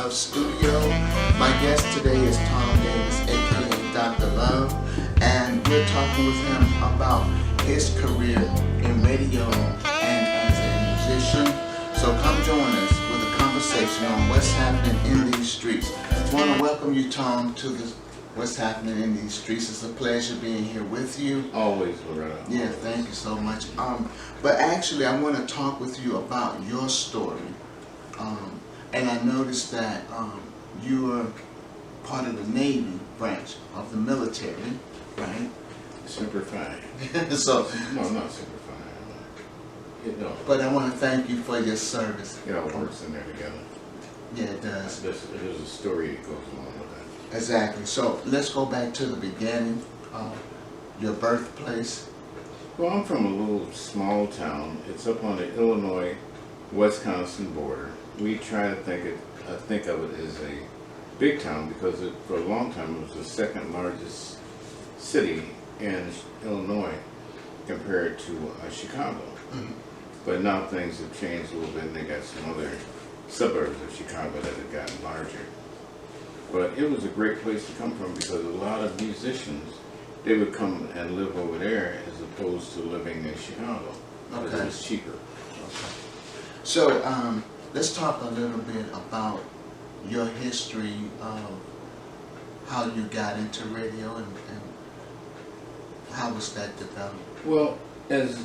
Love Studio. My guest today is Tom Davis, aka Dr. Love, and we're talking with him about his career in radio and as a musician. So come join us with a conversation on what's happening in these streets. I want to welcome you, Tom, to the What's Happening in These Streets. It's a pleasure being here with you. Always, Loretta. Yeah, thank you so much. But actually, I want to talk with you about your story. And I noticed that you are part of the Navy branch of the military, right? Super fine. So, No, not super fine. No. but I want to thank you for your service. It all works in there together. Yeah, it does. There's a story that goes along with that. Exactly. So let's go back to the beginning, your birthplace. Well, I'm from a little small town. It's up on the Illinois-Wisconsin border. We try to think of it as a big town because for a long time it was the second largest city in Illinois compared to Chicago. Mm-hmm. But now things have changed a little bit and they got some other suburbs of Chicago that have gotten larger. But it was a great place to come from because a lot of musicians, they would come and live over there as opposed to living in Chicago. Because Okay. it was cheaper. Okay. So let's talk a little bit about your history of how you got into radio and how was that developed? Well, as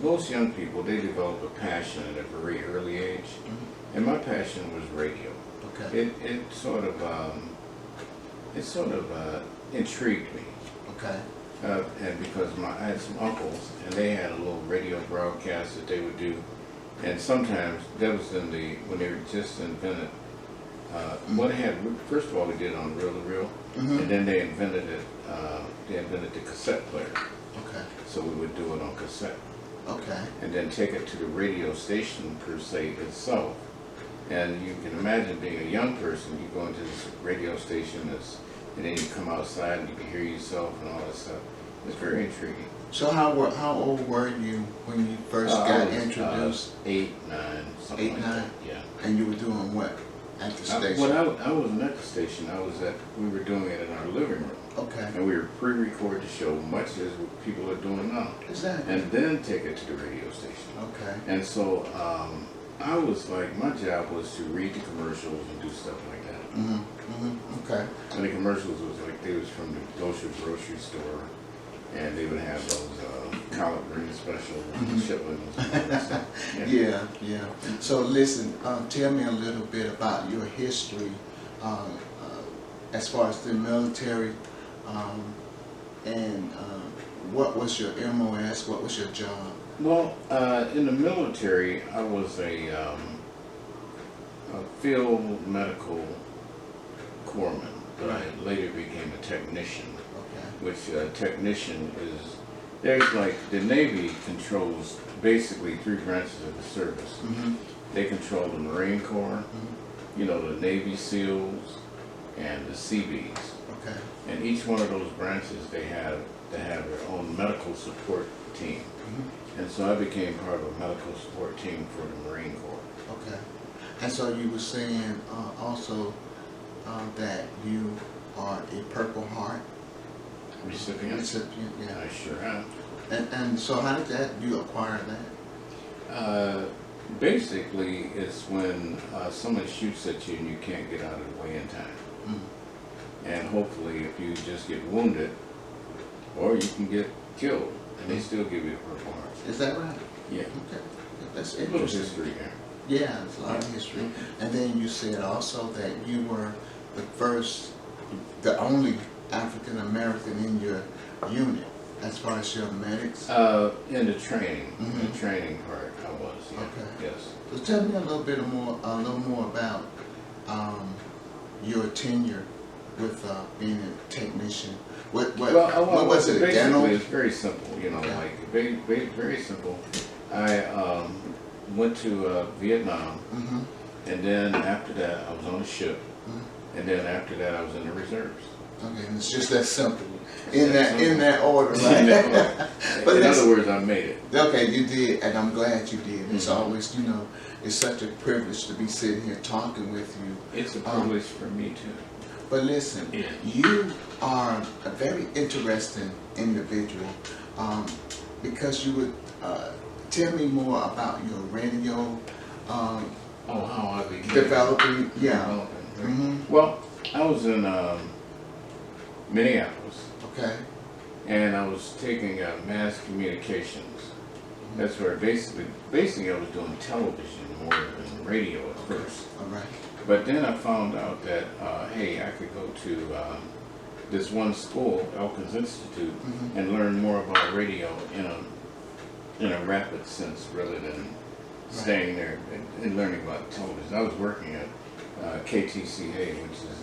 most young people, they develop a passion at a very early age. Mm-hmm. And my passion was radio. Okay. It sort of intrigued me. Okay. And because I had some uncles, and they had a little radio broadcast that they would do, and sometimes that was when they were just invented. What they had, first of all, they did it on reel-to-reel, Mm-hmm. and then they invented it. They invented the cassette player, Okay. so we would do it on cassette, Okay. and then take it to the radio station per se itself. And you can imagine being a young person, you go into this radio station, and then you come outside and you can hear yourself and all that stuff. It's very intriguing. So how old were you when you first got I was, introduced? 8, 9, something 8, like 9? that. Yeah. And you were doing what at the station? When I wasn't at the station, we were doing it in our living room. Okay. And we were pre-record the show, much as what people are doing now. Exactly. And then take it to the radio station. Okay. And so I was like, my job was to read the commercials and do stuff like that. Mm-hmm. Mm-hmm. Okay. And the commercials was like, they was from the local grocery store, and they would have those collard green specials, chitlins, and all that stuff. Yeah. Yeah. So listen, tell me a little bit about your history as far as the military, and what was your MOS? What was your job? Well, in the military, I was a field medical corpsman, but I later became a technician, Okay. which technician is, there's like, the Navy controls basically 3 branches of the service. Mm-hmm. They control the Marine Corps, you know, the Navy SEALs, and the Seabees. Okay. And each one of those branches, they have their own medical support team. Mm-hmm. And so I became part of a medical support team for the Marine Corps. Okay. And so you were saying also that you are a Purple Heart Recipient? recipient. Yeah. I sure am. And so how did you acquire that? Basically, it's when someone shoots at you and you can't get out of the way in time. Mm. And hopefully, if you just get wounded, or you can get killed, and they still give you a Purple Heart. Is that right? Yeah. Okay. That's A little interesting. history there. Yeah, there's a lot of history. And then you said also that you were the only African American in your unit as far as your medics. In the training, Mhm. the training part, I was. Yeah. Okay. Yes. So tell me a little more about your tenure with being a technician. What was it? Basically, Dental? it's very simple. You know, Okay. like very simple. I went to Vietnam, Mm-hmm. and then after that, I was on a ship, Mm-hmm. and then after that, I was in the reserves. Okay, and it's just that simple. In that order, right? In that order. But in listen, other words, I made it. okay, you did, and I'm glad you did. It's Mhm. always, you know, it's such a privilege to be sitting here talking with you. It's a privilege for me too. But listen, Yeah. you are a very interesting individual because you would tell me more about your radio Oh, how I became developing. Yeah. developing, right? hmm Well, I was in Minneapolis, Okay. and I was taking mass communications. That's where basically I was doing television more than radio at first. All right. But then I found out that hey, I could go to this one school, Elkins Institute, Mhm. and learn more about radio in a rapid sense rather than staying there and learning about television. I was working at KTCA, which is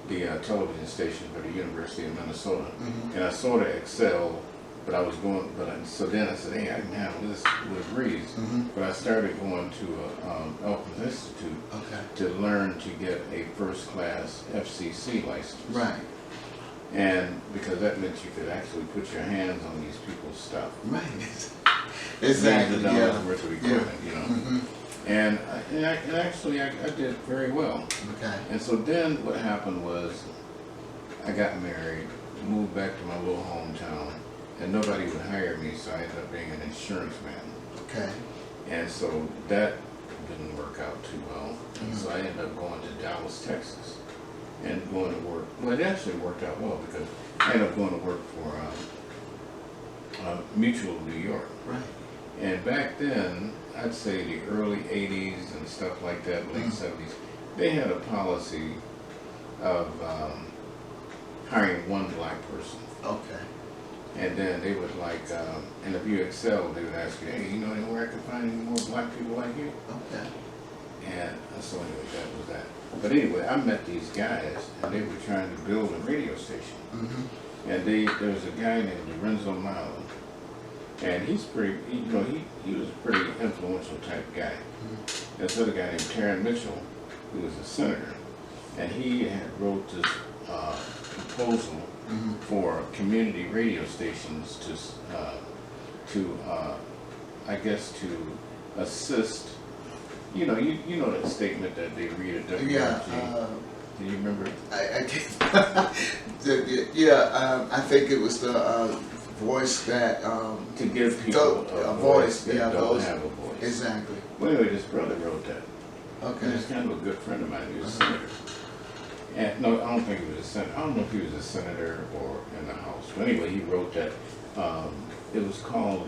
the television station for the University of Minnesota, Mhm. and I sort of excelled. But I was going, so then I said, hey, I can handle this with a breeze. Mhm. But I started going to Elkins Institute Okay. to learn to get a first class FCC license. Right. And because that meant you could actually put your hands on these people's stuff. Right. Exactly. Millions of dollars Yeah. worth of equipment, you know. Mhm. And actually I did very well. Okay. And so then what happened was I got married, moved back to my little hometown, and nobody would hire me, so I ended up being an insurance man. Okay. And so that didn't work out too well. And Mhm. so I ended up going to Dallas, Texas, and going to work. Well, it actually worked out well because I ended up going to work for Mutual New York. Right. And back then, I'd say the early 80s and stuff like that, late 70s, they had a policy of hiring one black person. Okay. And then they would and if you excelled, they would ask you, hey, you know anywhere I can find any more black people like you? Okay. And so anyway, that was that. But anyway, I met these guys, and they were trying to build a radio station. Mm-hmm. And there was a guy named Lorenzo Milo, and he's pretty, he was a pretty influential type guy. Mm-hmm. This other guy named Taryn Mitchell, who was a senator, and he had wrote this proposal Mm-hmm. for community radio stations to I guess to assist. You know that statement that they read at WRG. Yeah. Do you remember? I can't. I think it was the voice that. To give people a voice. that Yeah, don't those. have a voice. Exactly. Well, anyway, this brother wrote that. Okay. He's kind of a good friend of mine. He was a Uh-huh. senator. And no, I don't think he was a senator. I don't know if he was a senator or in the House. But anyway, he wrote that. It was called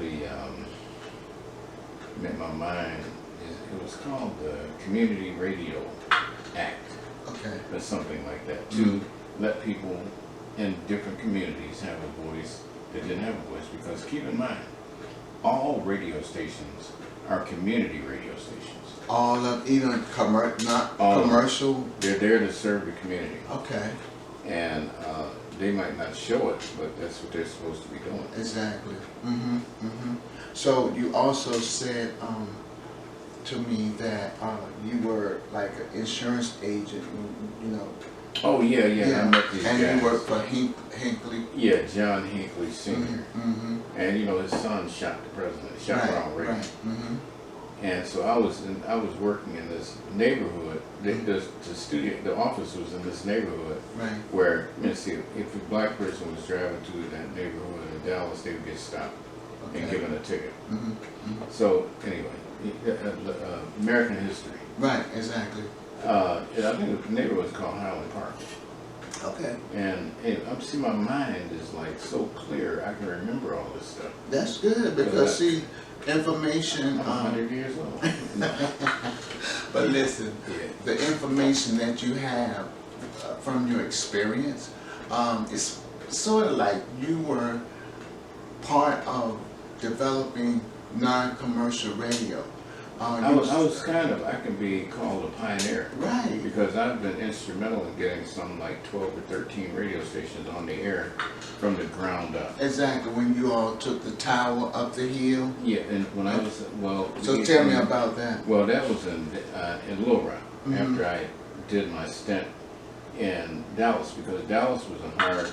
my mind. It was called the Community Radio Act, Okay. or something like that, to let people in different communities have a voice that didn't have a voice. Because keep in mind, all radio stations are community radio stations. All of even not All of them. commercial. They're there to serve the community. Okay. And they might not show it, but that's what they're supposed to be doing. Exactly. Mm-hmm. Mm-hmm. So you also said to me that you were like an insurance agent. You know. Oh yeah, I met these and guys. you worked for Hinckley. Yeah, John Hinckley Sr. Mm-hmm. And his son shot the president, shot Ronald Reagan. Right. Mm-hmm. And so I was working in this neighborhood. The office was in this neighborhood Right. where, see, if a black person was driving through that neighborhood in Dallas, they would get stopped and Okay. given a ticket. Mm-hmm. Mm-hmm. So anyway, American history. Right. Exactly. I think the neighborhood was called Highland Park. Okay. And see, my mind is like so clear. I can remember all this stuff. That's good because see, information. I'm 100 years old. But listen, Yeah. the information that you have from your experience, it's sort of like you were part of developing non-commercial radio. I was I can be called a pioneer. Right. Because I've been instrumental in getting some like 12 or 13 radio stations on the air from the ground up. Exactly. When you all took the tower up the hill. Yeah, and when I was, So tell me about that. Well, that was in Little Rock, Mhm. after I did my stint in Dallas, because Dallas was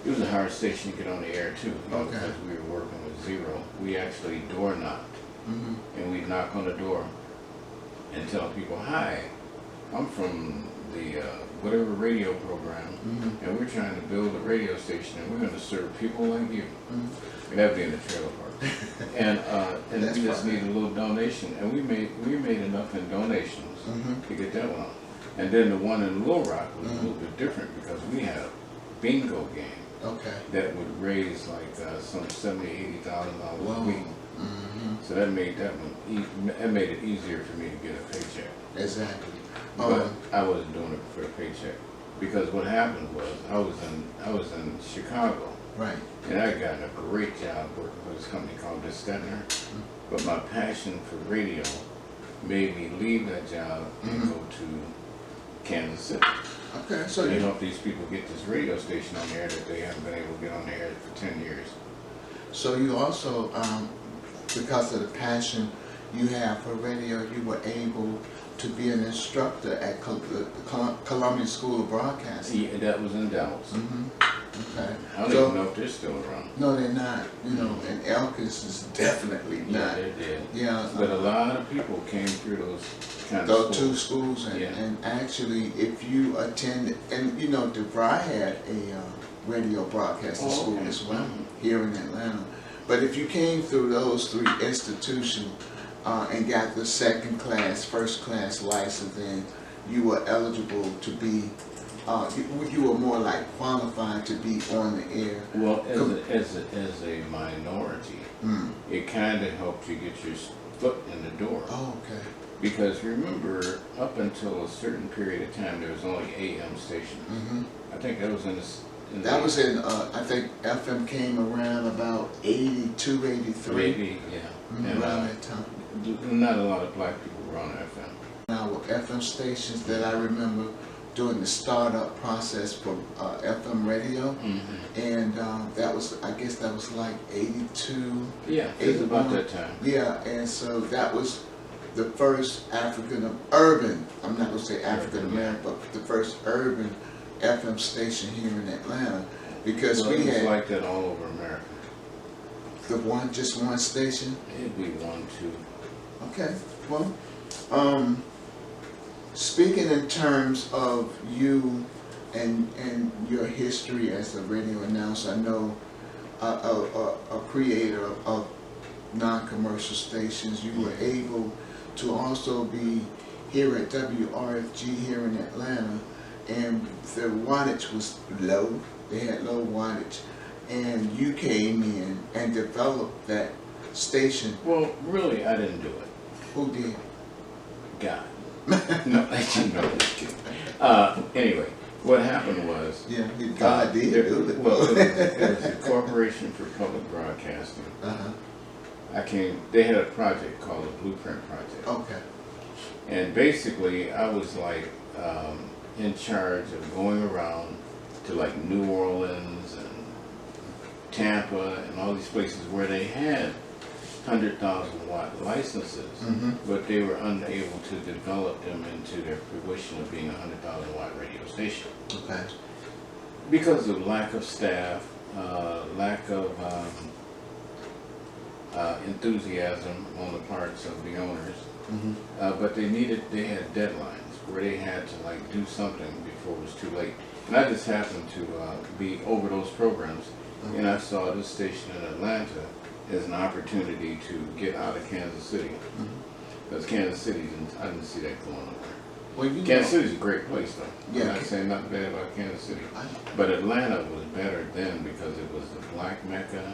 it was a hard station to get on the air too, Okay. because we were working with zero. We actually door knocked, and we'd knock on the door and tell people, "Hi, I'm from the whatever radio program, and we're trying to build a radio station, and we're going to serve people like you." And that'd be in the trailer park. And That's we just fine. need a little donation, and we made enough in donations to get that one on. And then the one in Little Rock was a little bit different, because we had a bingo game Okay. that would raise like some $70,000-$80,000 Wow. a week. So that made that one that made it easier for me to get a paycheck. Exactly. But I wasn't doing it for a paycheck, because what happened was I was in Chicago, Right. and I got a great job working for this company called Distetner. But my passion for radio made me leave that job and go to Kansas City. Okay. So You you help these people get this radio station on the air that they haven't been able to get on the air for 10 years. So you also, because of the passion you have for radio, you were able to be an instructor at the Columbia School of Broadcasting. Yeah, that was in Dallas. Okay. I don't So- even know if they're still around. No, they're not. You know, and Elkins is definitely Yeah, not. they're dead. Yeah. But a lot of people came through those kind of Those two schools. schools, and, Yeah. and actually, if you attended, and you know, DeVry had a radio broadcasting Oh, school okay. as well here in Atlanta. But if you came through those three institutions and got the second class, first class license, then you were eligible to be, you were more like qualified to be on the air. Well, as a minority, it kind of helped you get your foot in the door. Oh, okay. Because remember, up until a certain period of time, there was only AM stations. I think that was in That was in, I think FM came around about 82, 83. maybe, yeah. And Around that time. not a lot of black people were on FM. Now with FM stations that I remember during the startup process for FM radio, and that was, I guess that was like 82. Yeah, it was about that time. Yeah, and so that was the first urban, I'm not gonna say African American, but the first urban FM station here in Atlanta, because Well, we it was had like that all over America. just one station. It'd be 1, 2. Okay, well, speaking in terms of you and your history as a radio announcer, I know a creator of non-commercial stations, you were able to also be here at WRFG here in Atlanta, and their wattage was low. They had low wattage, and you came in and developed that station. Well, really, I didn't do it. Who did? God. No, I didn't know this kid. Anyway, what happened was... Yeah, God did do it. Well, it was the Corporation for Public Broadcasting. They had a project called the Blueprint Project. Okay. And basically, I was like in charge of going around to like New Orleans and Tampa and all these places where they had 100,000 watt licenses, but they were unable to develop them into their fruition of being a 100,000 watt radio station. Okay. Because of lack of staff, lack of enthusiasm on the parts of the owners, but they had deadlines where they had to like do something before it was too late. And I just happened to be over those programs, and I saw this station in Atlanta as an opportunity to get out of Kansas City. Because Kansas City, I didn't see that going nowhere. Well, you Kansas know, City's a great place though. Yeah. I'm not saying nothing bad about Kansas City. I- But Atlanta was better then because it was the black mecca,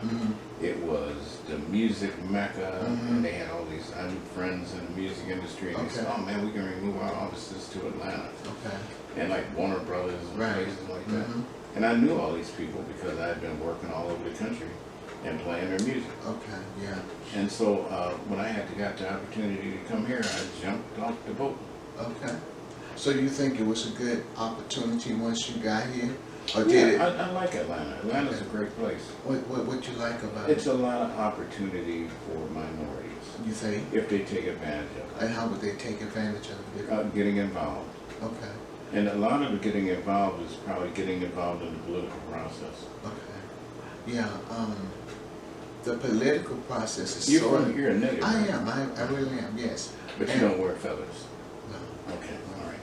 it was the music mecca, and they had all these, I knew friends in the music industry, and they said, Okay. oh man, we can remove our offices to Atlanta. Okay. And like Warner Brothers and Right. places like that. And I knew all these people because I had been working all over the country and playing their music. Okay. Yeah. And so when I got the opportunity to come here, I jumped off the boat. Okay. So you think it was a good opportunity once you got here, or did it? I like Atlanta. Atlanta's a great place. What you like about It's it? a lot of opportunity for minorities You think? if they take advantage of And how would they take advantage of it? it. Getting involved. Okay. And a lot of the getting involved is probably getting involved in the political process. Okay. Yeah. The political process is You're a native, I right? am. I really am. Yes. But you And- don't wear feathers. No. Okay, all right.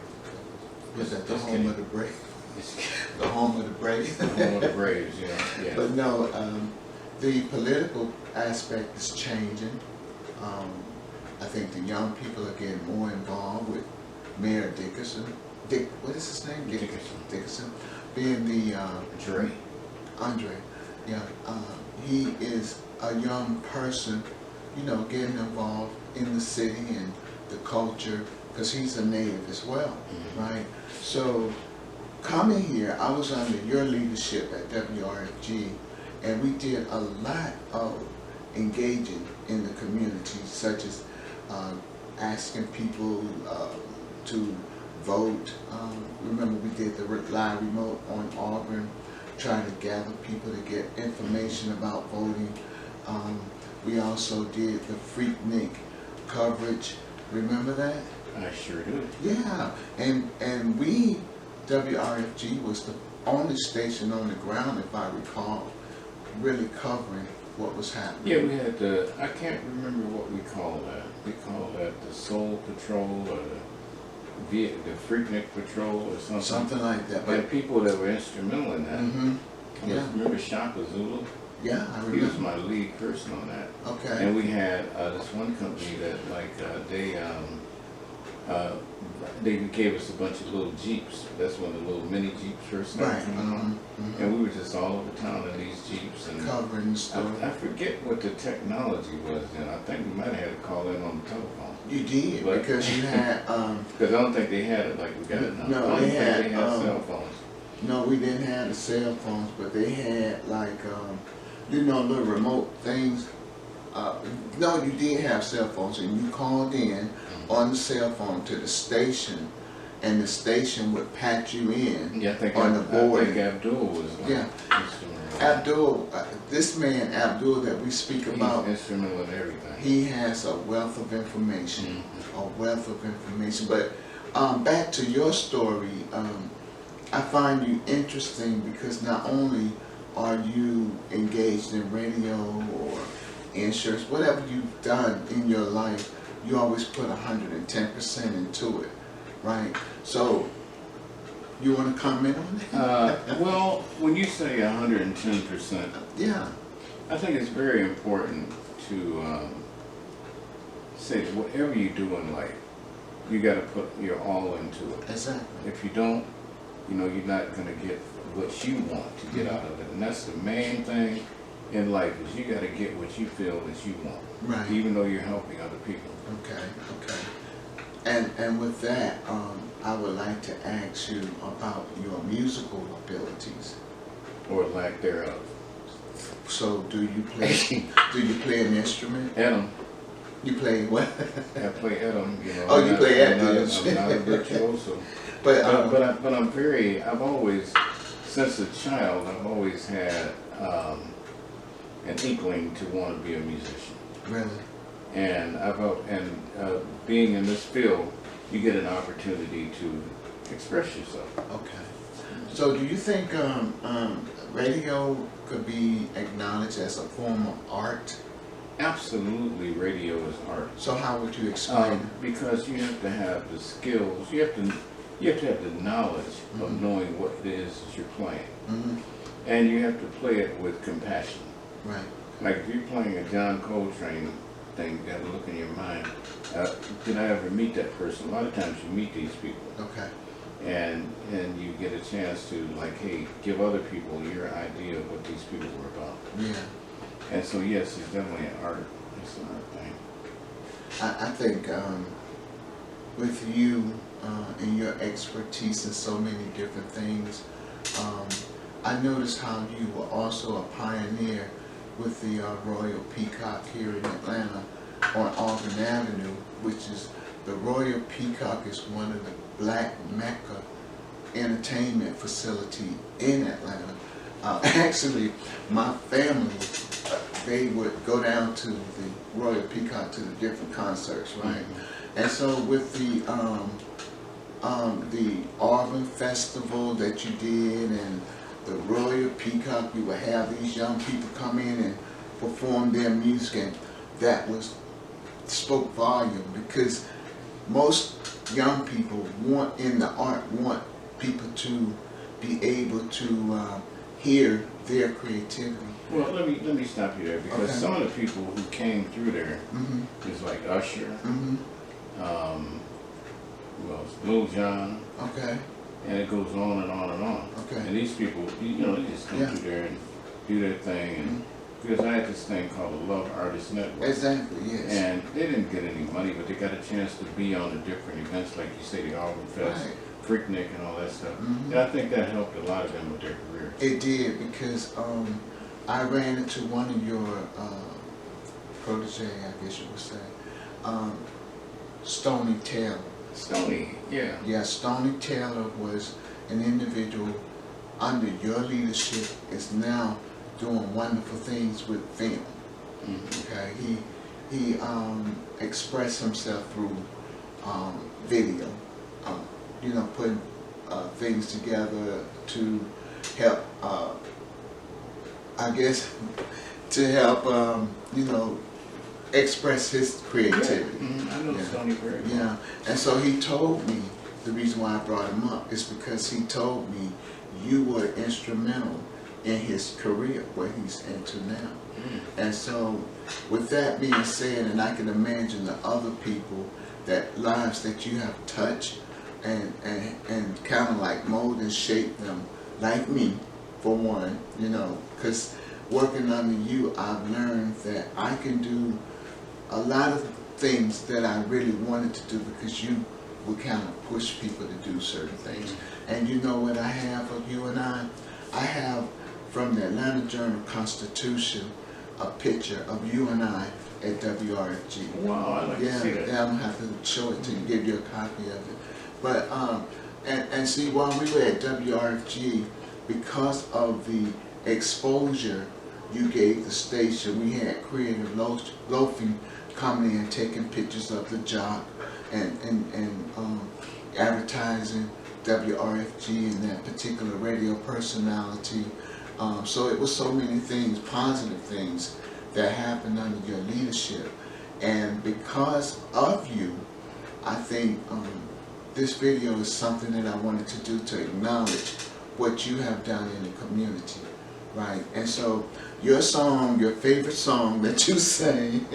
Was that the Just home kidding. of the brave? It's The home of the brave. the home of the Braves, you know. Yeah. But no, the political aspect is changing. I think the young people are getting more involved with Mayor Dickerson. What is his name? Dickerson. Being the Dre. Andre. Yeah. He is a young person, you know, getting involved in the city and the culture because he's a native as well, right? So coming here, I was under your leadership at WRFG, and we did a lot of engaging in the community, such as asking people to vote. Remember, we did the live remote on Auburn, trying to gather people to get information about voting. We also did the Freaknik coverage. Remember that? I sure do. Yeah, and we, WRFG, was the only station on the ground, if I recall, really covering what was happening. Yeah, we had I can't remember what we call that. We call that the Soul Patrol or the Freaknik Patrol or something. Something like that. But But people that were instrumental in that. yeah, Remember Shaka Zulu? yeah, I He was remember. my lead person on that. Okay. And we had this one company that they gave us a bunch of little Jeeps. That's when the little mini Jeeps first started Right. coming on. And we were just all over town in these Jeeps. And Covering the story. I forget what the technology was then. I think we might have had to call in on the telephone. You did, But- because you had, Because I don't think they had it like we got it now. No, I don't they think had, they had cell phones. no, we didn't have the cell phones, but they had like, you know, little remote things. No, you did have cell phones, and you called in on the cell phone to the station, and the station would patch you in. Yeah, I think on the board. I think Abdul was Yeah. instrumental. Abdul, this man Abdul that we speak about, He's instrumental in everything. he has a wealth of information, a wealth of information. But back to your story, I find you interesting because not only are you engaged in radio or insurance, whatever you've done in your life, you always put 110% into it, right? So, you want to comment on that? Well, when you say 110%, Yeah, I think it's very important to say that whatever you do in life, you got to put your all into it. exactly. If you don't, you know, you're not going to get what you want to get out of it. And that's the main thing in life, is you got to get what you feel that you want, Right. even though you're helping other people. Okay, okay. And with that, I would like to ask you about your musical abilities. Or lack thereof. So, do you play an instrument? Adam, You play what? I play Adam, you know. Oh, you play I'm not- Adam. I'm not a virtuoso. But But I've always, since a child, I've always had an inkling to want to be a musician. really, And being in this field, you get an opportunity to express yourself. okay. So, do you think radio could be acknowledged as a form of art? Absolutely, radio is art. So, how would you explain it? Because you have to have the skills, you have to have the knowledge of knowing what it is that you're playing. Mm-hmm. And you have to play it with compassion. Right. Like if you're playing a John Coltrane thing, you got to look in your mind, did I ever meet that person? A lot of times you meet these people. Okay. And you get a chance to, like, hey, give other people your idea of what these people were about. Yeah. And so yes, it's definitely an art. It's an art thing. I think with you and your expertise in so many different things, I noticed how you were also a pioneer with the Royal Peacock here in Atlanta on Auburn Avenue, which is, the Royal Peacock is one of the Black Mecca entertainment facility in Atlanta. Actually, my family, they would go down to the Royal Peacock to the different concerts, right? And so with the the Auburn Festival that you did and the Royal Peacock, you would have these young people come in and perform their music, and that spoke volume, because most young people in the art want people to be able to hear their creativity. Well, let me stop you there, because Okay. some of the people who came through there is like Usher, who else? Lil Jon, Okay. and it goes on and on and on. Okay. And these people, they just come Yeah. through there and do their thing. And because I had this thing called the Love Artist Network. Exactly, yes. And they didn't get any money, but they got a chance to be on the different events, like you say, the Auburn Fest, Right. Freaknik, and all that stuff. Mhm. And I think that helped a lot of them with their careers. It did, because I ran into one of your protege, I guess you would say, Stoney Taylor. Stoney, yeah. Yeah, Stoney Taylor was an individual under your leadership, is now doing wonderful things with film. Okay, he expressed himself through video, putting things together to help, I guess, to help, express his creativity. I know Yeah. Stoney very well. Yeah, and so he told me, the reason why I brought him up is because he told me you were instrumental in his career, where he's into now. And so, with that being said, and I can imagine the other people, that lives that you have touched and kind of like mold and shape them, like me, for one, because working under you, I've learned that I can do a lot of things that I really wanted to do, because you would kind of push people to do certain things. And you know what I have of you and I have, from the Atlanta Journal-Constitution, a picture of you and I at WRFG. Wow, I'd like to see that. Yeah, I'm gonna have to show it to you, give you a copy of it. But and see, while we were at WRFG, because of the exposure you gave the station, we had Creative Loafing coming in, taking pictures of the job and advertising WRFG and that particular radio personality. So it was so many things, positive things, that happened under your leadership. And because of you, I think this video is something that I wanted to do to acknowledge what you have done in the community, right? And so your song, your favorite song that you sang,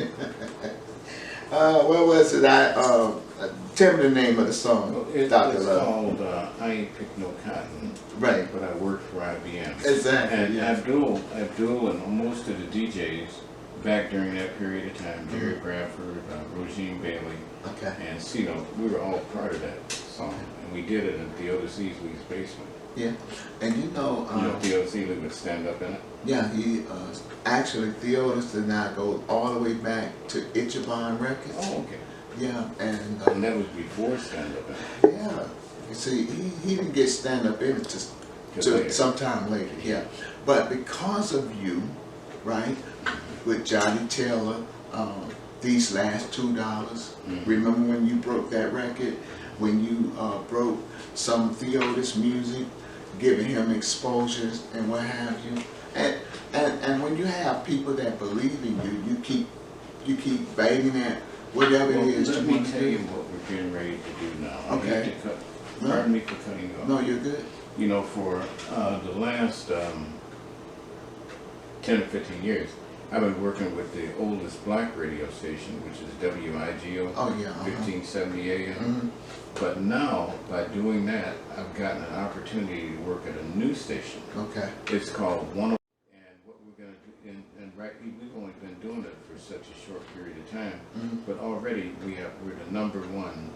what was it? Tell me the name of the song, Well, it's Dr. Love. called I Ain't Pick No Cotton, Right. but I work for IBM. Exactly. And yeah. Abdul and most of the DJs back during that period of time, Jerry Bradford, Rogine Bailey, Okay. and CeeLo, we were all part of that song. And we did it in Theodis Easley's basement. Yeah. And Theodis Easley would stand up in it. yeah, he actually, Theodis and I go all the way back to Ichabod Records. Oh, okay. Yeah, and And that was before stand up in it. yeah, you see, he didn't get stand up in it Till later. to sometime later. Yeah, but because of you, right, with Johnny Taylor, these last $2. Remember when you broke that record? When you broke some Theodis music, giving him exposures and what have you, and when you have people that believe in you, you keep banging at whatever Well, it is let you me want to tell do. you what we're getting ready to do now. I Okay. hate to pardon me for cutting you off. No, you're good. For the last 10 or 15 years, I've been working with the oldest black radio station, which is WIGO, Oh yeah. 1570 AM. Mhm. But now, by doing that, I've gotten an opportunity to work at a new station. Okay. It's called 101. And what we're going to do, and we've only been doing it for such a short period of time, but already we're the #1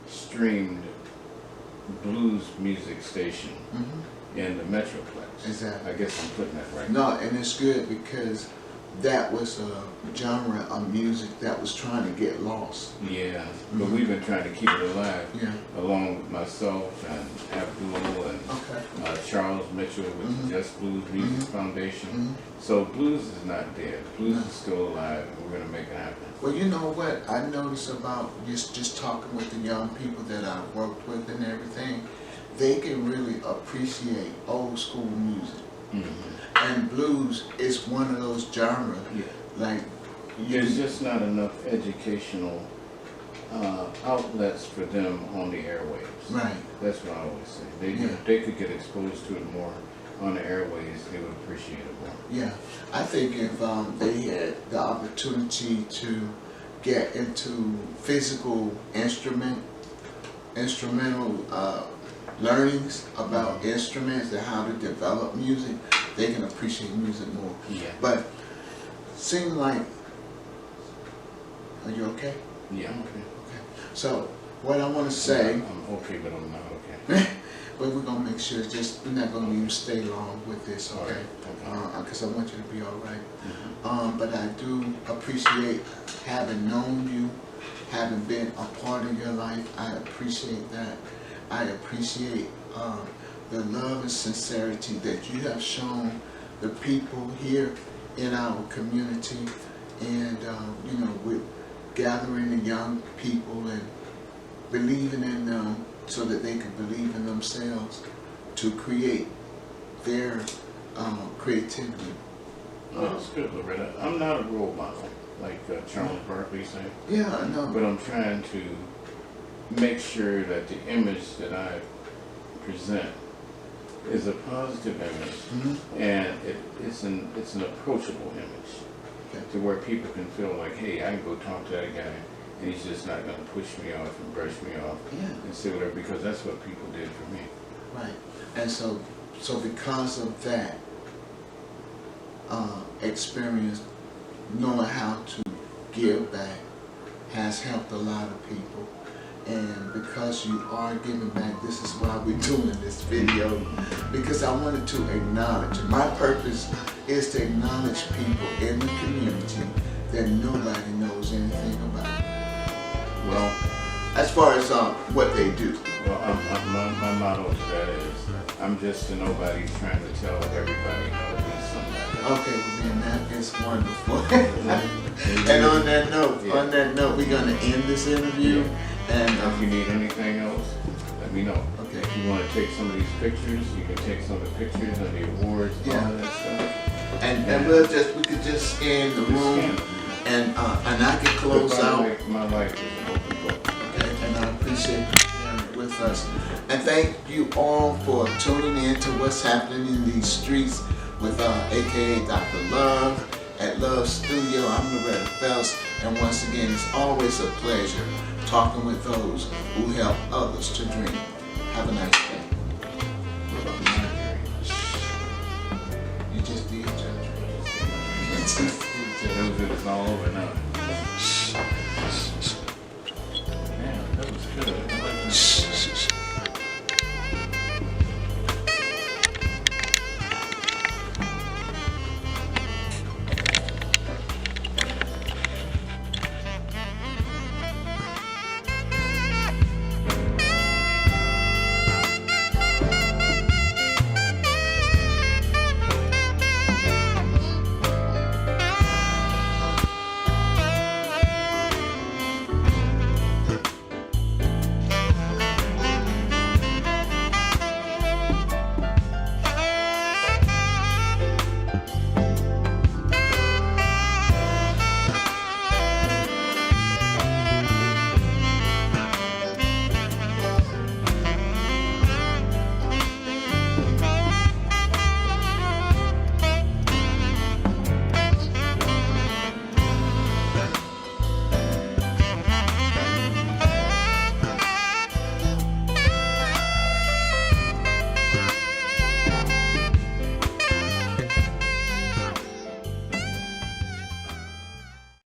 streamed blues music station in the Metroplex. Exactly. I guess I'm putting that right. No, and it's good because that was a genre of music that was trying to get lost. Yeah, but we've been trying to keep it alive. Yeah. Along with myself and Abdul and Okay. Charles Mitchell with the Just Blues Music Foundation. So blues is not dead. Blues is still alive, and we're gonna make it happen. Well, you know what I notice about just talking with the young people that I've worked with and everything, they can really appreciate old school music. And blues is one of those genres. Yeah. Like, There's just not enough educational outlets for them on the airwaves. right. That's what I always say. Yeah. They could get exposed to it more on the airways, they would appreciate it more. Yeah, I think if they had the opportunity to get into physical instrumental learnings about instruments and how to develop music, they can appreciate music more. Yeah. But seem like, are you okay? Yeah, I'm okay. Okay. So what I want to say, I'm okay, but I'm not okay. but we're gonna make sure we're not gonna even stay long with this, All okay? right, Because I want you to be all right. But I do appreciate having known you, having been a part of your life. I appreciate that. I appreciate the love and sincerity that you have shown the people here in our community, and you know, with gathering the young people and believing in them so that they can believe in themselves to create their creativity. Well, that's good, Loretta. I'm not a role model, like Charles Barkley said, Yeah, I know. but I'm trying to make sure that the image that I present is a positive image, and it's an approachable image, Okay. to where people can feel like, hey, I can go talk to that guy, and he's just not going to push me off and brush me off Yeah. and say whatever, because that's what people did for me. Right. And so because of that experience, knowing how to give back has helped a lot of people. And because you are giving back, this is why we're doing this video, because I wanted to acknowledge, my purpose is to acknowledge people in the community that nobody knows anything about. Well, As far as what they do. well, my motto to that is, I'm just a nobody trying to tell everybody how to be somebody. Okay, well then that is wonderful. And on that note, we're gonna end this interview. And If you need anything else, let me know. okay, If you want to take some of these pictures, you can take some of the pictures of the awards, Yeah. all of that stuff. and we could just scan the room, and I can close out. My life is an open book. Okay, and I appreciate you sharing it with us. And thank you all for tuning in to what's happening in these streets with AKA Dr. Love at Love Studio. I'm Loretta Phelps, and once again, it's always a pleasure talking with those who help others to dream. Have a nice day.